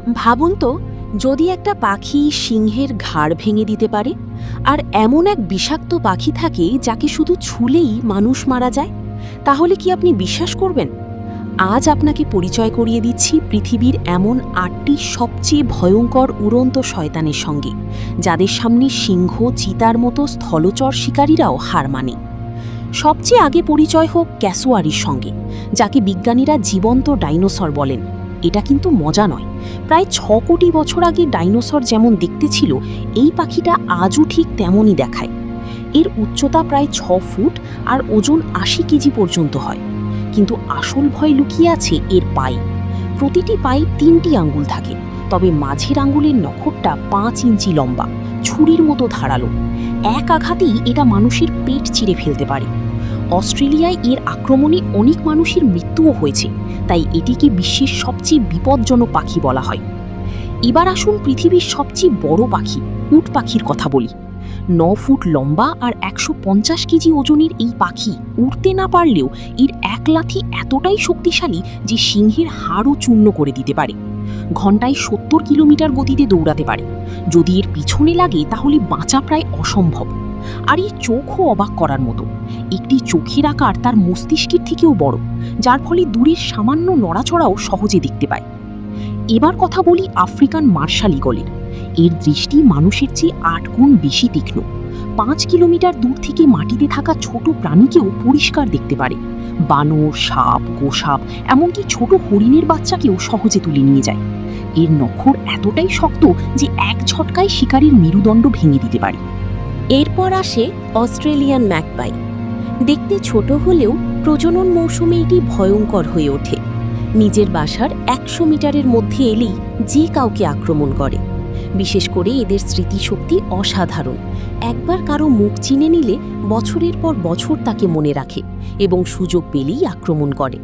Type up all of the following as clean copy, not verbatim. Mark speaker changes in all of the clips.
Speaker 1: ভাবুন তো, যদি একটা পাখি সিংহের ঘাড় ভেঙে দিতে পারে, আর এমন এক বিষাক্ত পাখি থাকে যাকে শুধু ছুলেই মানুষ মারা যায়, তাহলে কি আপনি বিশ্বাস করবেন? আজ আপনাকে পরিচয় করিয়ে দিচ্ছি পৃথিবীর এমন ৮টি সবচেয়ে ভয়ঙ্কর উড়ন্ত শয়তানের সঙ্গে, যাদের সামনে সিংহ, চিতার মতো স্থলচর শিকারীরাও হার মানে। সবচেয়ে আগে পরিচয় হোক ক্যাসোয়ারির সঙ্গে, যাকে বিজ্ঞানীরা জীবন্ত ডাইনোসর বলেন। এটা কিন্তু মজা নয়। প্রায় ৬ কোটি বছর আগে ডাইনোসর যেমন দেখতে ছিল, এই পাখিটা আজও ঠিক তেমনই দেখায়। এর উচ্চতা প্রায় ৬ ফুট আর ওজন ৮০ কেজি পর্যন্ত হয়। কিন্তু আসল ভয় লুকিয়ে আছে এর পায়ে। প্রতিটি পায়ে ৩টি আঙ্গুল থাকে, তবে মাঝের আঙ্গুলের নখরটা ৫ ইঞ্চি লম্বা, ছুরির মতো ধারালো। এক আঘাতেই এটা মানুষের পেট চিরে ফেলতে পারে। অস্ট্রেলিয়ায় এর আক্রমণে অনেক মানুষের মৃত্যুও হয়েছে, তাই এটিকে বিশ্বের সবচেয়ে বিপজ্জনক পাখি বলা হয়। এবার আসুন পৃথিবীর সবচেয়ে বড় পাখি, উট পাখির কথা বলি। ৯ ফুট লম্বা আর ১৫০ কেজি ওজনের এই পাখি উড়তে না পারলেও এর এক লাথি এতটাই শক্তিশালী যে সিংহের হাড়ও চূর্ণ করে দিতে পারে। ঘণ্টায় ৭০ কিলোমিটার গতিতে দৌড়াতে পারে। যদি এর পিছনে লাগে তাহলে বাঁচা প্রায় অসম্ভব। আর এই চোখও অবাক করার মতো। একটি চোখের আকার তার মস্তিষ্কের থেকেও বড়, যার ফলে দূরের সামান্য নড়াচড়াও সহজে দেখতে পায়। এবার কথা বলি আফ্রিকান মার্শাল ঈগলের। এর দৃষ্টি মানুষের চেয়ে ৮ গুণ বেশি তীক্ষ্ণ। ৫ কিলোমিটার দূর থেকে মাটিতে থাকা ছোট প্রাণীকেও পরিষ্কার দেখতে পারে। বানর, সাপ, গোসাপ, এমনকি ছোট হরিণের বাচ্চাকেও সহজে তুলে নিয়ে যায়। এর নখর এতটাই শক্ত যে এক ঝটকায় শিকারীর মেরুদণ্ড ভেঙে দিতে পারে।
Speaker 2: এরপর আসে অস্ট্রেলিয়ান ম্যাকপাই। দেখতে ছোট হলেও প্রজনন মৌসুমে এটি ভয়ঙ্কর হয়ে ওঠে। নিজের বাসার ১০০ মিটারের মধ্যে এলেই যে কাউকে আক্রমণ করে। বিশেষ করে এদের স্মৃতিশক্তি অসাধারণ। একবার কারো মুখ চিনে নিলে বছরের পর বছর তাকে মনে রাখে এবং সুযোগ পেলেই আক্রমণ করে।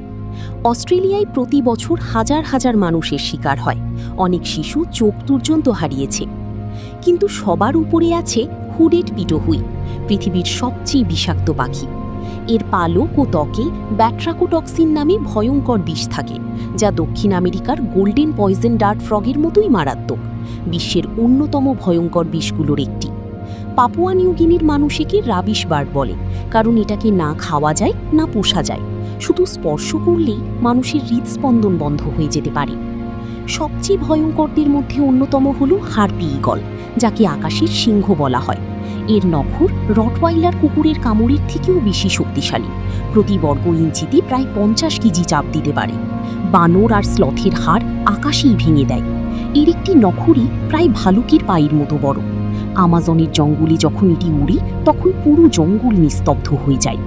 Speaker 2: অস্ট্রেলিয়ায় প্রতি বছর হাজার হাজার মানুষের শিকার হয়। অনেক শিশু চোখ পর্যন্ত হারিয়েছে। কিন্তু সবার উপরে আছে হুডেড পিটোহুই, পৃথিবীর সবচেয়ে বিষাক্ত পাখি। এর পালক ও ত্বকে ব্যাট্রাকোটক্সিন নামে ভয়ঙ্কর বিষ থাকে, যা দক্ষিণ আমেরিকার গোল্ডেন পয়জন ডার্ট ফ্রগের মতোই মারাত্মক। বিশ্বের অন্যতম ভয়ঙ্কর বিষগুলোর একটি। পাপুয়া নিউগিনির মানুষ একে রাবিশ বার্ড বলে, কারণ এটাকে না খাওয়া যায় না পোষা যায়। শুধু স্পর্শ করলেই মানুষের হৃদস্পন্দন বন্ধ হয়ে যেতে পারে। সবচেয়ে ভয়ঙ্করদের মধ্যে অন্যতম হল হার্পি ঈগল, যাকে আকাশের সিংহ বলা হয়। এর নখর রটওয়াইলার কুকুরের কামড়ের থেকেও বেশি শক্তিশালী। প্রতি বর্গ ইঞ্চিতে প্রায় ৫০ কেজি চাপ দিতে পারে। বানর আর স্লথের হাড় আকাশেই ভেঙে দেয়। এর একটি নখরই প্রায় ভালুকের পায়ের মতো বড়। আমাজনের জঙ্গলে যখন এটি উড়ে, তখন পুরো জঙ্গল নিস্তব্ধ হয়ে যায়।